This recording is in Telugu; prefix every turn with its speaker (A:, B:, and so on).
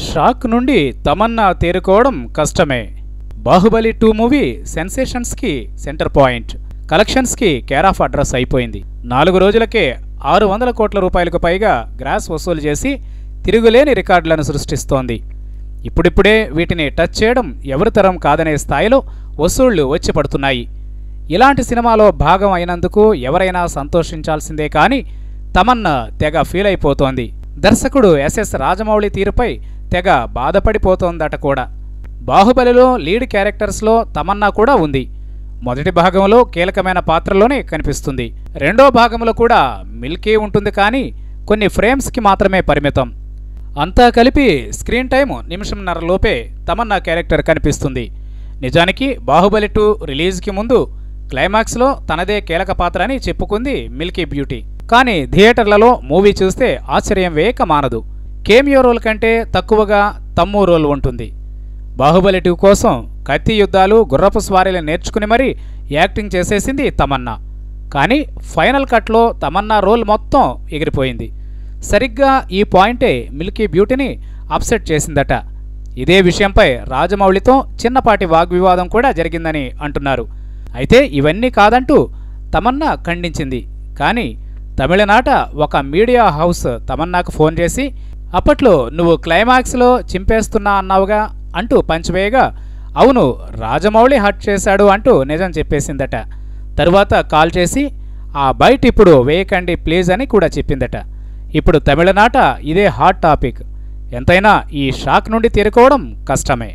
A: షాక్ నుండి తమన్నా తేరుకోవడం కష్టమే. బాహుబలి 2 మూవీ సెన్సేషన్స్కి సెంటర్ పాయింట్, కలెక్షన్స్కి కేర్ ఆఫ్ అడ్రస్ అయిపోయింది. 4 రోజులకే 600 కోట్ల రూపాయలకు పైగా గ్రాస్ వసూలు చేసి తిరుగులేని రికార్డులను సృష్టిస్తోంది. ఇప్పుడిప్పుడే వీటిని టచ్ చేయడం ఎవరి తరం కాదనే స్థాయిలో వసూళ్లు వచ్చి పడుతున్నాయి. ఇలాంటి సినిమాలో భాగం అయినందుకు ఎవరైనా సంతోషించాల్సిందే కానీ తమన్నా తెగ ఫీల్ అయిపోతోంది. దర్శకుడు ఎస్ఎస్ రాజమౌళి తీరుపై తెగ బాధపడిపోతోందట కూడా. బాహుబలిలో లీడ్ క్యారెక్టర్స్లో తమన్నా కూడా ఉంది. మొదటి భాగంలో కీలకమైన పాత్రలోనే కనిపిస్తుంది. రెండో భాగంలో కూడా మిల్కీ ఉంటుంది, కానీ కొన్ని ఫ్రేమ్స్కి మాత్రమే పరిమితం. అంతా కలిపి స్క్రీన్ టైం నిమిషంన్నరలోపే తమన్నా క్యారెక్టర్ కనిపిస్తుంది. నిజానికి బాహుబలి 2 రిలీజ్కి ముందు క్లైమాక్స్లో తనదే కీలక పాత్ర అని చెప్పుకుంది మిల్కీ బ్యూటీ. కానీ థియేటర్లలో మూవీ చూస్తే ఆశ్చర్యం వేయక మానదు. కేమియో రోల్ కంటే తక్కువగా తమ్ము రోల్ ఉంటుంది. బాహుబలి 2 కోసం కత్తి యుద్ధాలు, గుర్రపు స్వారీలు నేర్చుకుని మరీ యాక్టింగ్ చేసేసింది తమన్నా. కానీ ఫైనల్ కట్లో తమన్నా రోల్ మొత్తం ఎగిరిపోయింది. సరిగ్గా ఈ పాయింటే మిల్కీ బ్యూటీని అప్సెట్ చేసిందట. ఇదే విషయంపై రాజమౌళితో చిన్నపాటి వాగ్వివాదం కూడా జరిగిందని అంటున్నారు. అయితే ఇవన్నీ కాదంటూ తమన్నా ఖండించింది. కానీ తమిళనాట ఒక మీడియా హౌస్ తమన్నాకు ఫోన్ చేసి, అప్పట్లో నువ్వు క్లైమాక్స్లో చింపేస్తున్నా అన్నావుగా అంటూ పంచివేయగా, అవును రాజమౌళి హర్ట్ చేశాడు అంటూ నిజం చెప్పేసిందట. తరువాత కాల్ చేసి ఆ బైట్ ఇప్పుడు వేయకండి ప్లీజ్ అని కూడా చెప్పిందట. ఇప్పుడు తమిళనాట ఇదే హాట్ టాపిక్. ఎంతైనా ఈ షాక్ నుండి తేరుకోవడం కష్టమే.